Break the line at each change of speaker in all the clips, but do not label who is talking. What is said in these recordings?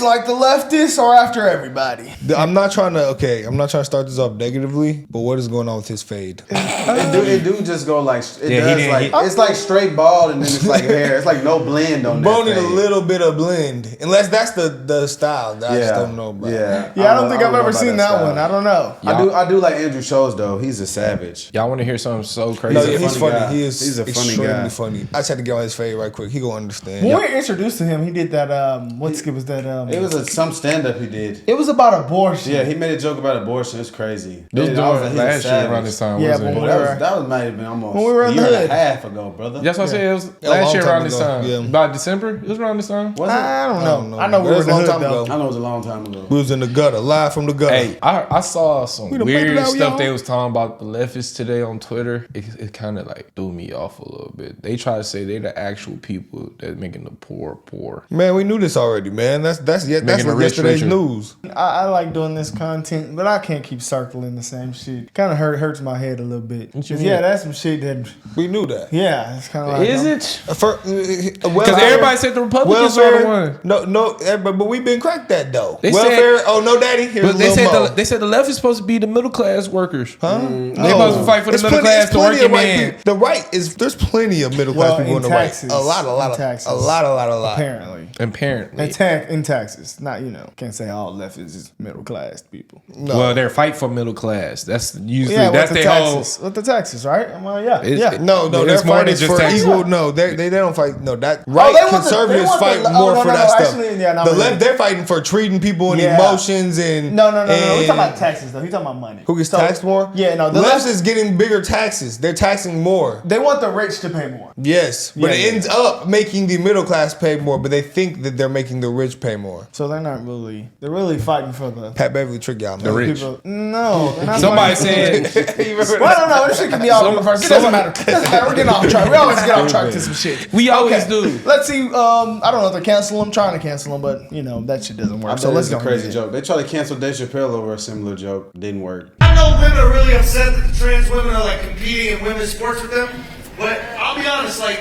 just like the leftists are after everybody.
I'm not trying to start this off negatively, but what is going on with his fade?
It do just go like it's like straight bald and then it's like hair. It's like no blend on that.
Bro need a little bit of blend, unless that's the style. I just don't know about.
Yeah, I don't think I've ever seen that one. I don't know.
I do like Andrew Schulz though. He's a savage.
Y'all want to hear something so crazy?
No, he's funny.
Guy.
He's
a funny
extremely
guy.
funny. I just had to get on his fade right quick. He gonna understand.
When we were introduced to him, he did that. What skit was that?
It was some stand up he did.
It was about abortion.
Yeah, he made a joke about abortion. It's crazy.
This was last year around this time.
Yeah,
wasn't it?
That might have been almost
when we were
a
in
year
the
and
hood.
a half ago, brother.
That's what I said. It was
A
last
long
year
time
around this
ago,
time.
yeah.
About December. It was around this time.
Was it?
I don't know. I know we
It
were
was
in
a
the
long
hood
time
though.
ago.
I know it was a long time ago.
We was in the gutter, live from the gutter.
Hey, I saw some
done made it
weird
out,
stuff
y'all.
they was talking about the Leftists today on Twitter. It kind of like threw me off a little bit. They try to say they're the actual people that making the poor poor.
Man, we knew this already, man. That's
Making
like
the rich
yesterday's
richer.
news.
I like doing this content, but I can't keep circling the same shit. Kind of hurts my head a little bit.
What you
'Cause,
mean?
yeah, that's some shit that.
We knew that.
Yeah, it's kind of like.
Is it?
Because
everybody said the Republicans are the one.
No, but we've been cracked that though.
They
Welfare.
said-
Oh no, daddy. Here's
But
a
they
little
said
more.
they said the left is supposed to be the middle class workers.
Huh?
They supposed to fight for the
It's
middle
plenty-
class
it's
to
plenty
working
of white
man.
people. The right is there's plenty of middle class
Well,
people
in
on the
taxes.
right. A lot.
In taxes.
A lot.
Apparently. In taxes. Not, can't say all leftists is middle class people.
No.
Well, they're fight for middle class. That's usually
Yeah,
that's
with the
their whole.
taxes. With the taxes, right? Well, yeah.
It's-
yeah.
No, they're
It's more than
fighting
just
for
taxes.
equal. No, they don't fight. No, that
they
right
want the-
conservatives
they want
fight
the-
more
no,
for
no,
that
no,
stuff.
actually, yeah, no,
the
really.
left, they're fighting for treating people in
Yeah.
emotions and
No. We
and-
talking about taxes though. He talking about money.
Who gets
So,
taxed more?
Yeah, no.
The
The
left
left
is getting bigger taxes. They're taxing more.
they want the rich to pay more.
Yes, but
Yeah,
it
yeah.
ends up making the middle class pay more, but they think that they're making the rich pay more.
So they're not really. They're really fighting for the
Pat Beverly trick y'all, man.
The rich.
people. No, they're not
Somebody
fighting-
said
Well, no. This shit can be all over the first. It doesn't matter. It doesn't matter. We're getting off track. We always get off track to some shit.
we always do.
Let's see. I don't know if they're canceling them, trying to cancel them, but that shit doesn't work.
I
So
bet
let's
it's a
go.
crazy joke. They tried to cancel Dave Chappelle over a similar joke. Didn't work.
I know women are really upset that the trans women are like competing in women's sports with them, but I'll be honest, like,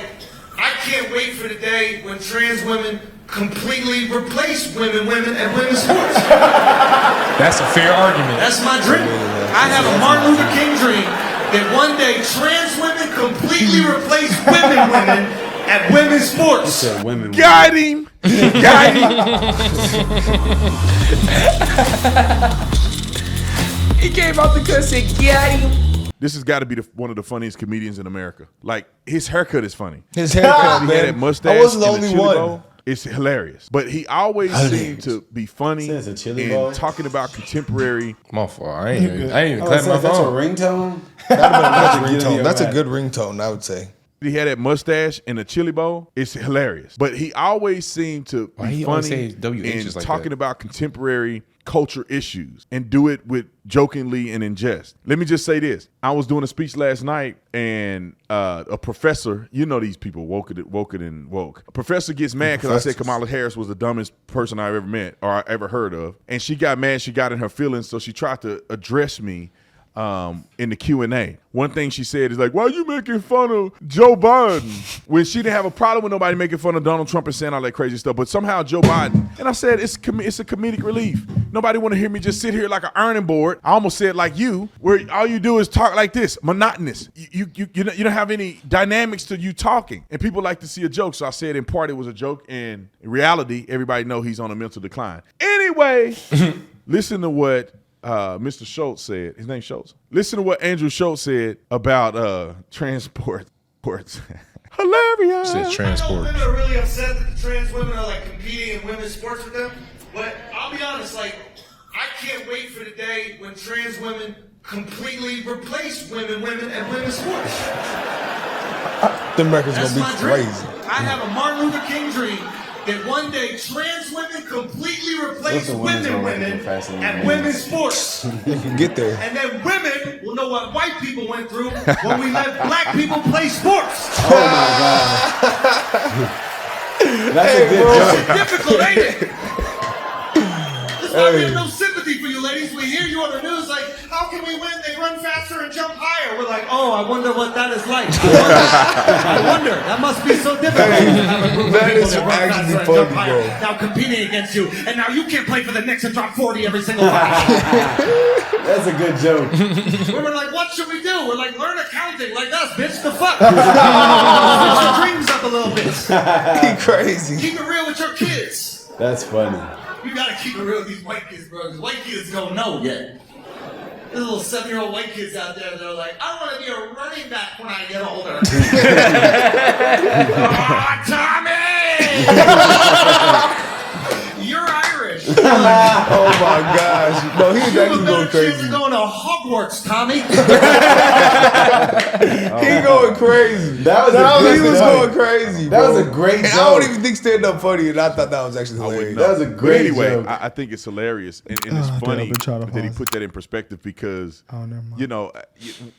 I can't wait for the day when trans women completely replace women and women's sports.
That's a fair argument.
That's my dream. I have a Martin Luther King dream that one day trans women completely replace women at women's sports.
Said women.
Got him. Got him.
He came out the cut and said, "Get him."
This has got to be one of the funniest comedians in America. Like, his haircut is funny.
His haircut,
He
man.
had that mustache.
I wasn't the
and
only
chili
one.
bowl. It's hilarious. But he always seemed to be funny
Says a chili
and
bowl?
talking about contemporary.
My fault. I ain't even clapped my
That's a
phone.
ringtone?
That's a good ringtone, I would say.
He had that mustache and a chili bowl. It's hilarious. But he always seemed to
Why
be
he always
funny
say WHs
and
like
talking
that?
about contemporary culture issues and do it with jokingly and in jest. Let me just say this. I was doing a speech last night and a professor, these people, woke it and woke. A professor gets mad because I said Kamala Harris was the dumbest person I've ever met or I ever heard of. And she got mad. She got in her feelings. So she tried to address me in the Q&A. One thing she said is like, why are you making fun of Joe Biden? When she didn't have a problem with nobody making fun of Donald Trump and saying all that crazy stuff, but somehow Joe Biden, and I said, it's a comedic relief. Nobody want to hear me just sit here like an ironing board. I almost said like you, where all you do is talk like this, monotonous. You don't have any dynamics to you talking. And people like to see a joke. So I said in part it was a joke, and in reality, everybody know he's on a mental decline. Anyway, listen to what Mr. Schulz said. His name's Schulz. Listen to what Andrew Schulz said about transport. Hilarious.
Said
I know
transport.
women are really upset that the trans women are like competing in women's sports with them, but I'll be honest, like, I can't wait for the day when trans women completely replace women and women's sports.
Them records
That's
gonna
my
be
dream.
crazy.
I have a Martin Luther King dream that one day trans women completely replace
Listen, women's gonna
women
make it faster than
at
men.
women's sports.
Get there.
And then women will know what white people went through when we let black people play sports.
Oh my God. That's a good joke.
It's difficult, ain't it? That's why we have no sympathy for you ladies. We hear you on the news like, how how can we win? They run faster and jump higher. We're like, oh, I wonder what that is like. I wonder. That must be so difficult.
That is actually funny, bro.
Now competing against you, and now you can't play for the Knicks and drop 40 every single time.
That's a good joke.
We were like, what should we do? We're like, learn accounting like us, bitch. The fuck? Switch your dreams up a little bit.
He crazy.
Keep it real with your kids.
That's funny.
You gotta keep it real with these white kids, bro, because white kids don't know yet. There's little 7-year-old white kids out there that are like, I want to be a running back when I get older. Tommy! You're Irish.
Oh my gosh. No, he's actually going crazy.
He's going to Hogwarts, Tommy.
He going crazy. He was going crazy, bro.
That was a great joke.
And I don't even think stand-up funny, and I thought that was actually hilarious.
That was a great
anyway,
joke.
I think it's hilarious, and it's funny that he put that in perspective because, you know,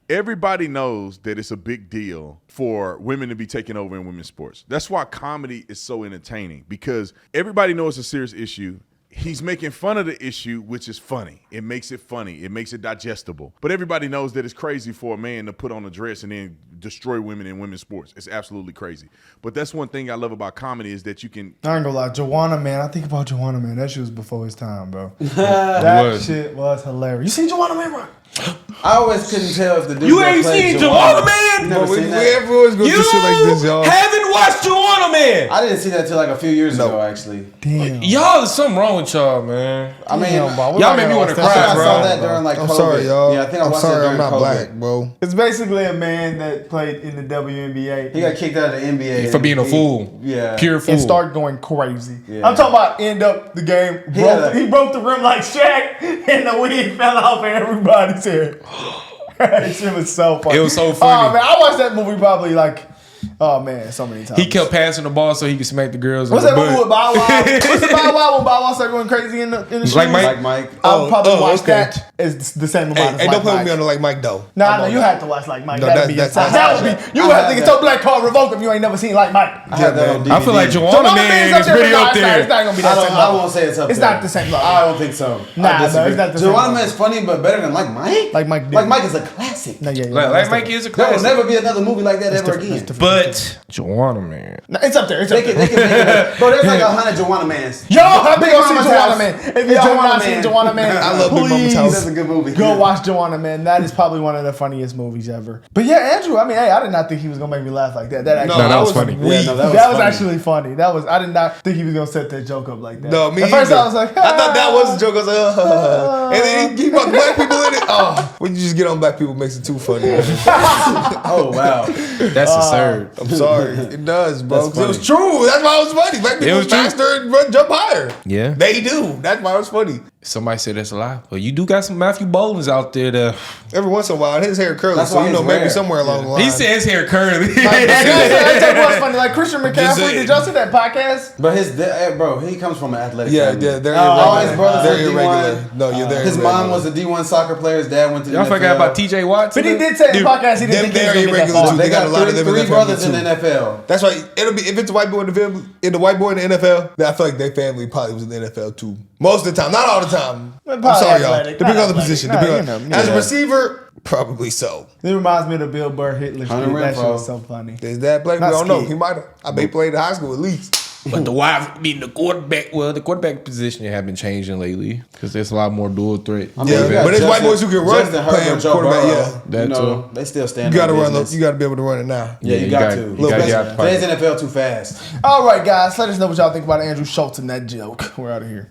everybody knows that it's a big deal for women to be taking over in women's sports. That's why comedy is so entertaining, because everybody knows it's a serious issue. He's making fun of the issue, which is funny. It makes it funny. It makes it digestible. But everybody knows that it's crazy for a man to put on a dress and then destroy women in women's sports. It's absolutely crazy. But that's one thing I love about comedy is that you can...
I ain't gonna lie. Juwanna Mann. I think about Juwanna Mann. That shit was before his time, bro. That shit was hilarious. You seen Juwanna Mann, bro?
I always couldn't tell if the dude
You ain't seen Juwanna Mann?
You never seen that?
Everyone's going to do shit like this, y'all.
Haven't watched Juwanna Mann?
I didn't see that till like a few years ago, actually.
Damn.
Y'all, there's something wrong with y'all, man.
I mean,
Y'all made me want to
I think
cry,
I
bro.
saw that during like COVID.
I'm sorry, y'all.
Yeah, I think I watched that
I'm
during
not
COVID.
black, bro.
It's basically a man that played in the WNBA.
He got kicked out of the NBA
For being a fool.
Yeah.
Pure fool.
and start going crazy.
Yeah.
I'm talking about end up the game. He broke the rim like Shaq, and the wig fell off in everybody's head. That shit was so funny.
It was so funny.
Oh man, I watched that movie probably like, oh man, so many times.
He kept passing the ball so he could smack the girls.
What's
in
that
the
movie
butt.
with Bow Wow? What's the Bow Wow when Bow Wow started going crazy in the shoes?
Like Mike?
Like Mike.
I'll probably watch
okay.
that as the same amount as
Hey,
Like
don't play with
Mike.
me on the Like Mike, though.
Nah, no, you have to watch Like Mike.
No,
That'd be
that's-
insane. That would be. You have to get your black card revoked if you ain't never seen Like Mike.
I had that on DVD.
I feel like Juwanna Mann
Man's
is pretty
but
up there.
It's not gonna be that same
I
level.
won't say it's up
It's
there.
not the same level.
I don't think so.
Nah,
I
bro,
disagree.
it's not the same
Juwanna
level.
Mann's funny, but better than Like Mike?
Like Mike did.
Like Mike is a classic.
No, yeah,
Like Mike is a
There will
classic.
never be another movie like that ever again.
But Juwanna Mann.
No, it's up there. It's up
They can
there.
make it. Bro, there's like 100 Juwanna Manns.
Yo, I think
Big
I've seen
Mama's
Juwanna
House.
Man. If
Big
y'all have
Juwanna
not seen
Man.
Juwanna Man,
I love Big Mama's House.
That's a good movie.
Go watch Juwanna Man. That is probably one of the funniest movies ever. But yeah, Andrew, I mean, hey, I did not think he was gonna make me laugh like that. That actually,
No, that was funny.
Yeah, no,
that was
funny.
actually funny. I did not think he was gonna set that joke up like that.
No, me
At first
either.
I was like,
I thought that was a joke. I was like, and then he brought black people in it. Oh, when you just get on black people, makes it too funny.
Oh, wow.
That's absurd.
I'm sorry. It does, bro.
That's
'Cause it was
funny.
true. That's why it was funny. Black people
was
was faster and run, jump higher.
Yeah.
They do. That's why it was funny.
Somebody said that's a lie. But you do got some Matthew Bolins out there that...
Every once in a while, his hair curly,
That's
so
why
you know
he's
maybe
rare.
somewhere along the line.
He said his hair curly.
I tell you what's funny. Like Christian McCaffrey,
Just
did y'all see that podcast?
But bro, he comes from an athletic
Yeah,
family.
yeah, they're
All
irregular.
his brothers
They're
are
irregular.
D1.
No, you're there.
His mom was a D1 soccer player. His dad went to the
Y'all
NFL.
forgot about TJ Watts?
But he did say in the podcast he didn't think he was gonna get that
irregular
far.
too.
They
They got
got
a lot of them in
three
that
brothers in
family,
the
too.
NFL.
That's why it'll be if it's a white boy in the white boy in the NFL. Then I feel like their family probably was in the NFL too. Most of the time, not all the time. I'm
Probably
sorry, y'all.
athletic,
Depending
not
on the
athletic.
position.
Nah,
Depending
you
on-
know,
as a
yeah.
receiver, probably so.
It reminds me of the Bill Burr Hitler shit.
Hunter
That shit
Renfro.
was so funny.
His dad played. We
Not
don't know.
scared.
He might have. I bet he played in high school at least.
But the wide, the quarterback, well, the quarterback position have been changing lately because there's a lot more dual threat.
I mean,
Yeah,
you got
but it's white
Justin-
boys who can run
Justin
playing
Herbert, Joe
quarterback,
Burrow,
yeah.
That
you know,
too.
they still stand.
You got to
on
run.
business.
You got to be able to run it now.
Yeah, you got to.
You got to.
Today's NFL too fast.
All right, guys, let us know what y'all think about Andrew Schulz and that joke. We're out of here.